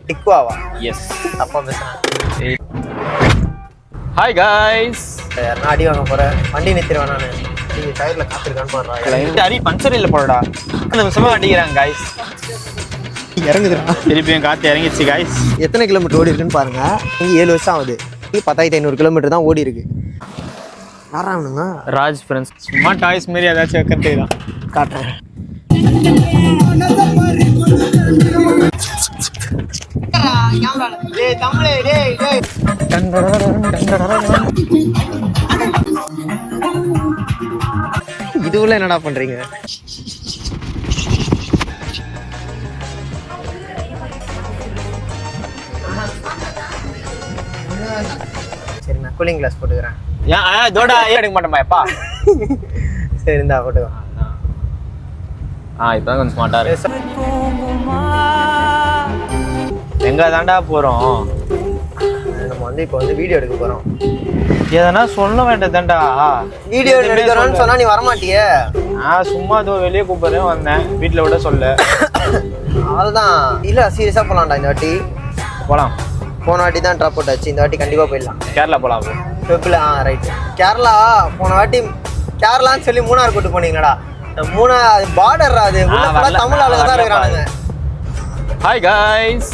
டிக்வாவா? S. தப்பா பேசுறேன். Hi guys. நான் அடி வாங்க போறேன். வண்டி நிறுத்திடுவேன் நான். நீங்க டயர்ல காத்திருக்கான்னு பாருங்க. அடி பஞ்சர் இல்லை போடா. 2 நிமிஷமா அடிக்கிறாங்க காய்ஸ். இறங்குதுடா. திருப்பியும் காற்று இறங்கிடுச்சு காய்ஸ். எத்தனை கிலோமீட்டர் ஓடி இருக்குன்னு பாருங்க. இங்கே 7 வருஷம் ஆகுது. 10,500 கிலோமீட்டர் தான் ஓடி இருக்கு. யாராவணுங்க? ராஜ் ஃப்ரெண்ட்ஸ். சும்மா டாய்ஸ் மாரி ஏதாச்சும் வைக்கிறதுக்கு தான் காட்டுறேன். இதுல என்னடா பண்றீங்க? சரி, நான் கூலிங் கிளாஸ் போட்டுக்கிறேன். ஏன் தோடா எடுக்க மாட்டேமா எப்பா? சரி, இந்தா போட்டுக்கோ. இப்பதான் கொஞ்சம் ஸ்மார்ட்டா இருக்கு. எங்க தாண்டா போறோம்? நம்ம வந்து இப்போ வந்து வீடியோ எடுக்க போறோம். எதனா சொல்ல வேண்டியதாண்டா. வீடியோ எடுக்கிறோன்னு சொன்னா நீ வரமாட்டியே. சும்மா ஏதோ வெளியே கூப்பிடுறேன் வந்தேன். வீட்டுல விட சொல்ல. அதுதான். இல்ல சீரியஸா போலாம்டா இந்த வாட்டி. போலாம். போன வாட்டி தான் ட்ராப் அவுட் ஆச்சு. இந்த வாட்டி கண்டிப்பா போயிடலாம். கேரளா போலாம். வெப்பில் ரைட். கேரளா போன வாட்டி கேரளான்னு சொல்லி மூணார் கூட்டு போனீங்களாடா. மூணார் பார்டர் அது. தமிழ் ஆளுங்க தான் இருக்கிறானுங்க. Hi guys.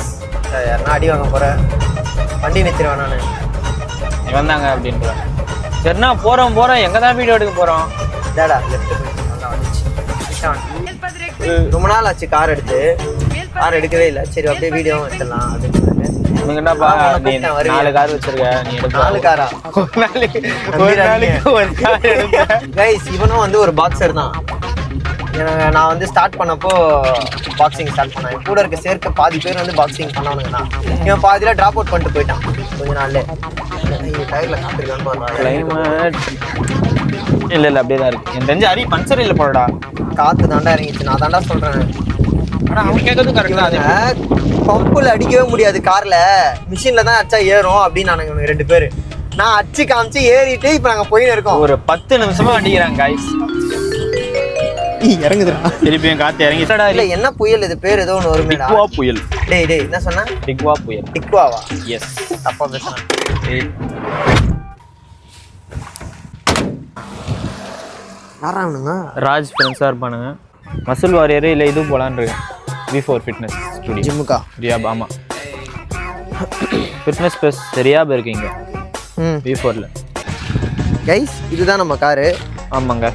நான் அடி வாங்க போறேன். வண்டி நிறுத்திடுவேன் நான். வந்தாங்க அப்படின்ற. சரிண்ணா போறோம் எங்க தான் வீடியோ எடுக்க போறோம்? டேடா ரொம்ப நாள் ஆச்சு கார் எடுத்து. கார் எடுக்கவே இல்லை. சரி அப்படியே வீடியோவும் எடுத்துடலாம் அப்படின்னு சொன்னாங்க. 4 கார் வச்சிருக்க. நீ 4 காரா? கைஸ், இவனும் வந்து ஒரு பாக்ஸர் தான். நான் வந்து ஸ்டார்ட் பண்ணப்போ பாக்ஸிங் ஸ்டார்ட் பண்ணேன். கூட இருக்க சேர்க்க பாதி பேர் வந்து பாக்ஸிங் பண்ணவனுங்க தான். இவன் பாதியில ட்ராப் அவுட் பண்ணிட்டு போயிட்டான் கொஞ்ச நாள்ல. டயர்ல காத்திருக்கான்னு இல்ல அப்படியே தான் இருக்கு. எனக்கு தெரிஞ்ச அடி பஞ்சர் இல்லை போடா. காத்து தாண்டா இறங்கிச்சு. நான் தாண்டா சொல்றேன். ஆனா அவன் கேட்கறதும் கரெக்ட் தான். பம்புல அடிக்கவே முடியாது கார்ல. மிஷின்ல தான் அடிச்சா ஏறும் அப்படின்னு நானுங்க 2 பேரு. நான் அடிச்சு காமிச்சு ஏறிட்டு இப்ப நாங்க போயின்னு இருக்கோம். ஒரு 10 நிமிஷமா அடிக்கிறாங்க காய்ஸ். இறங்குதுடா. திருப்பியும் காத்து இறங்கிட்டா. இல்ல என்ன புயல் இது? பேர் ஏதோ ஒன்று வருமேடா. டிக்வா புயல். டேய் என்ன சொன்ன? டிக்வா புயல். டிக்வாவா? எஸ். தப்பா பேசுறேன். யாராவணுங்க? ராஜ் ஃப்ரெண்ட்ஸா இருப்பானுங்க. மசில் வாரியர் இல்ல இது போலான்னு இருக்கேன். V4 fitness studio. ஜிம்முக்கா? ரியாப். ஆமா, ஃபிட்னஸ் ப்ளஸ் ரியாப் இருக்கீங்க. V4ல. கைஸ், இதுதான் நம்ம காரு. ஆமாங்க,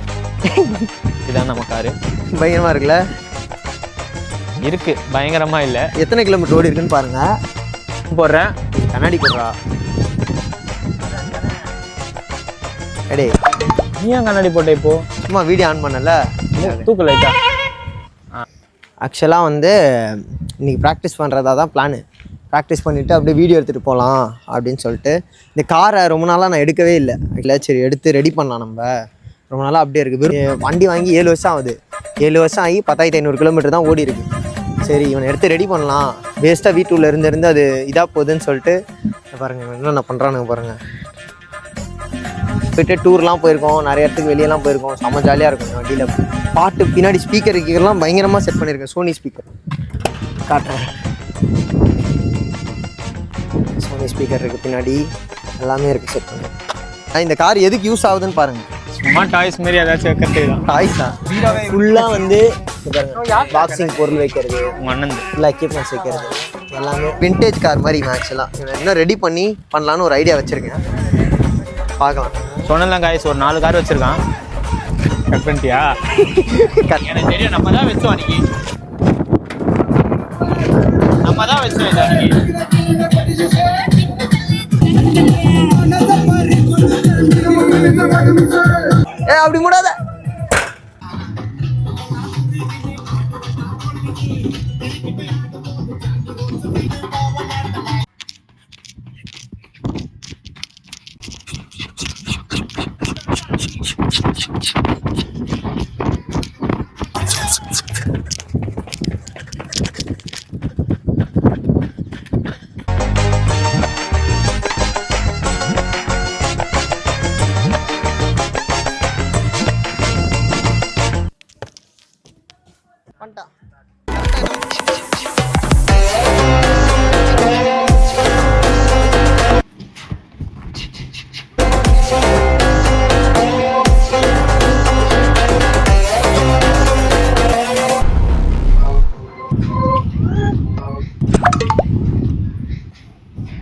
இதான் நம்ம காரு. பயங்கரமா இருக்குல்ல? இருக்கு, பயங்கரமா இல்ல. எத்தனை கிலோமீட்டர் ஓடி இருக்குன்னு பாருங்க. போடுறேன். கண்ணாடி போடுறா. எடே, நீ ஏன் கண்ணாடி போட்ட? இப்போ சும்மா வீடியோ ஆன் பண்ணல. தூக்கு லைட்டா. ஆக்சுவலாக வந்து இன்னைக்கு ப்ராக்டிஸ் பண்ணுறதா தான் பிளானு. ப்ராக்டிஸ் பண்ணிவிட்டு அப்படியே வீடியோ எடுத்துகிட்டு போகலாம் அப்படின்னு சொல்லிட்டு. இந்த காரை ரொம்ப நாளாக நான் எடுக்கவே இல்லை. இல்லை சரி எடுத்து ரெடி பண்ணலாம். நம்ம ரொம்ப நாளாக அப்படியே இருக்குது. வண்டி வாங்கி 7 வருஷம் ஆகுது. 7 வருஷம் ஆகி 10,500 கிலோமீட்டர் தான் ஓடி இருக்கு. சரி இவனை எடுத்து ரெடி பண்ணலாம். வேஸ்ட்டாக வீட்டுள்ள இருந்து அது இதாக போகுதுன்னு சொல்லிட்டு பாருங்கள் என்ன நான் பண்ணுறானுங்க பாருங்கள். போய்ட்டு டூர்லாம் போயிருக்கோம், நிறைய இடத்துக்கு வெளியெல்லாம் போயிருக்கோம். செம்ம ஜாலியாக இருக்கும் வண்டியில். பாட்டு பின்னாடி ஸ்பீக்கர் கீக்கர்லாம் பயங்கரமாக செட் பண்ணியிருக்கேன். சோனி ஸ்பீக்கர் காட்டுறேன். சோனி ஸ்பீக்கர் இருக்குது பின்னாடி, எல்லாமே இருக்குது செட் பண்ணி. இந்த கார் எதுக்கு யூஸ் ஆகுதுன்னு பாருங்கள். சும்மா டாய்ஸ் மாரி ஏதாச்சும் வைக்கிறதுக்கு தான். டாய்ஸா? ஃபுல்லாக வந்து பாக்ஸிங் பொருள் வைக்கிறது, மண்ணந்து ஃபுல்லாக எக்யூப்மெண்ட்ஸ் வைக்கிறது எல்லாமே. விண்டேஜ் கார் மாதிரி ஆக்சுவலாக இன்னும் ரெடி பண்ணலான்னு ஒரு ஐடியா வச்சுருக்கேன். பார்க்கலாம். சொன்னலாம் காய்ஸ், ஒரு 4 கார் வச்சிருக்கான். கட் பண்ணிட்டியா? எனக்கு தெரியும், நம்ம தான் வச்சோம் அன்னைக்கு. நம்ம தான் வச்சோம் அன்னைக்கு. அப்படி மூடாத.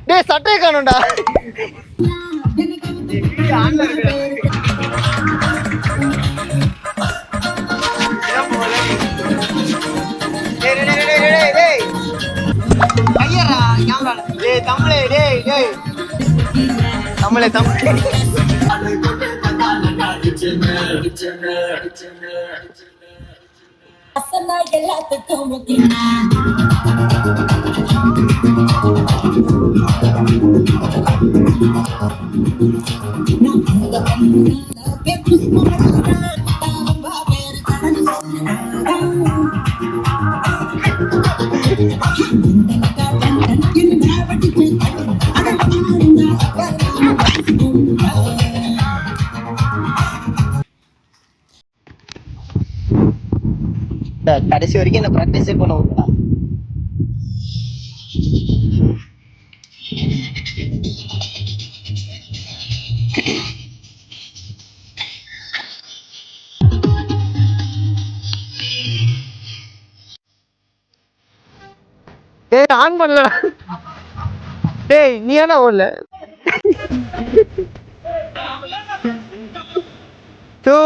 டேய் சட்டையை காணும்டா. தமிழே கடைசி வரைக்கும் என்ன ப்ராக்டிஸே பண்ணுவோம். டேய் ஆன் பண்ணல. டேய் நீ என்ன ஓடல. 2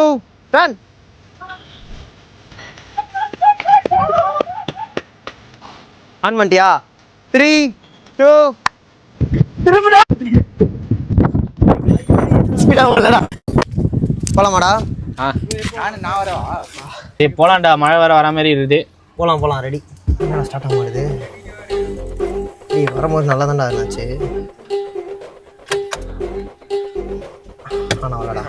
run. ஆன் பண்ணிட்டியா? 3 2 திரும்படா. ஸ்பீடா ஓடலடா. போலாமாடா? நான் வரவா? டேய் போலாம்டா, மழை வர மாதிரி இருக்குது. போலாம் ரெடி. ஸ்டார்ட் ஆக மாட்டுது. டேய் வரும்போது நல்லா தான்டா இருந்துச்சு. ஆனா வரடா.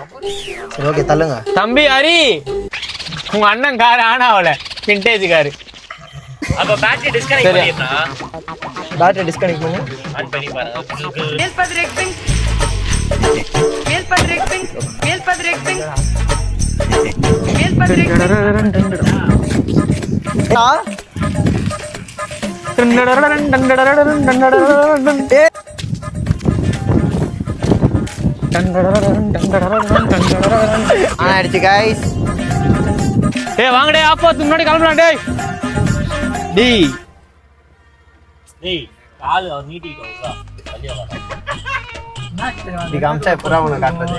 சரி ஓகே தள்ளுங்க. தம்பி ஹரி, உங்க அண்ணன் கார் ஆனாவல விண்டேஜ் கார். அப்ப பேட்டரி டிஸ்கனெக்ட் பண்ணிட்டா. பேட்டரி டிஸ்கனெக்ட் பண்ணு. ஆன் பண்ணி பாருங்க. மேல் பதிரெக்டிங் மேல் பதிரெக்டிங் மேல் பதிரெக்டிங் மேல் பதிரெக்டிங் ஆயிடுச்சு கைஸ். டேய் வாங்கடே, ஆப்போது முன்னாடி கிளம்பலாம். டேய் கால் அவர் நீட்டிட்டோம்டா. வெளிய வா. இது காமிச்சா எப்படா உனக்கு காட்டுறது?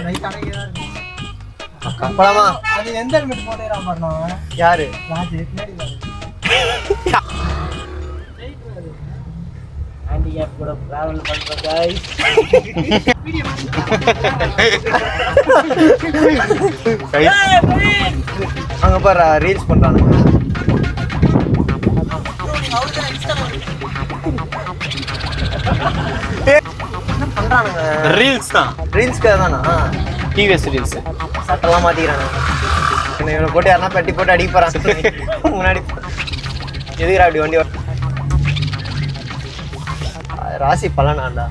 போலாமா? அது எந்த ஹெல்மெட் போட்டேரா பண்ணோம்? யாரு? ராஜு பின்னாடி வா. ஹேண்டிகேப் கூட டிராவல் பண்ற गाइस. அங்க பாரு ரீல்ஸ் பண்றானுங்க. என்ன பண்றானுங்க? ரீல்ஸ் தான். ரீல்ஸ்க்கு தானா? TVS reels. சட்டெல்லாம் மாத்திக்கிறானுங்க. என்ன இவனை போட்டு யாருன்னா பெட்டி போட்டு அடிக்க போறான் முன்னாடி. எதுக்குடா அப்படி வண்டி ராசி பலனாண்டா.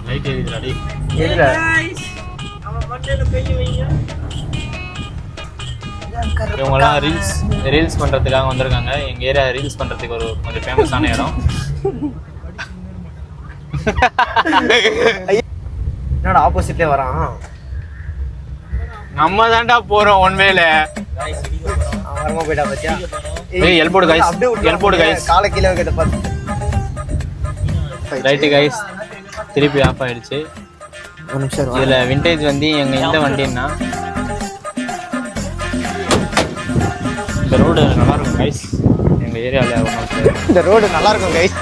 லைட் எரியுதுடா டேய். எதுல? அவன் மண்டையில கை வைங்க. இவங்கலாம் ரீல்ஸ் பண்றதுக்காக வந்திருக்காங்க. எங்க ஏரியா ரீல்ஸ் பண்றதுக்கு ஒரு கொஞ்சம் ஃபேமஸான இடம். என்னடா ஆப்போசிட்லயே வரான். நம்ம தான்டா போறோம் ஒன் வேல. அவன் வரமா போயிட்டா பாத்தியா? ஏய் எல்போடு गाइस, எல்போடு गाइस. காலை கீழ வைக்கிறத பாத்து. ரைட் गाइस, திருப்பி ஆஃப் ஆயிடுச்சு. ஒரு நிமிஷம் இதுல விண்டேஜ் வந்து எங்க இந்த வண்டின்னா இந்த ரோடு நல்லா இருக்கும் गाइस. எங்க ஏரியால இந்த ரோடு நல்லா இருக்கும் கைஸ்.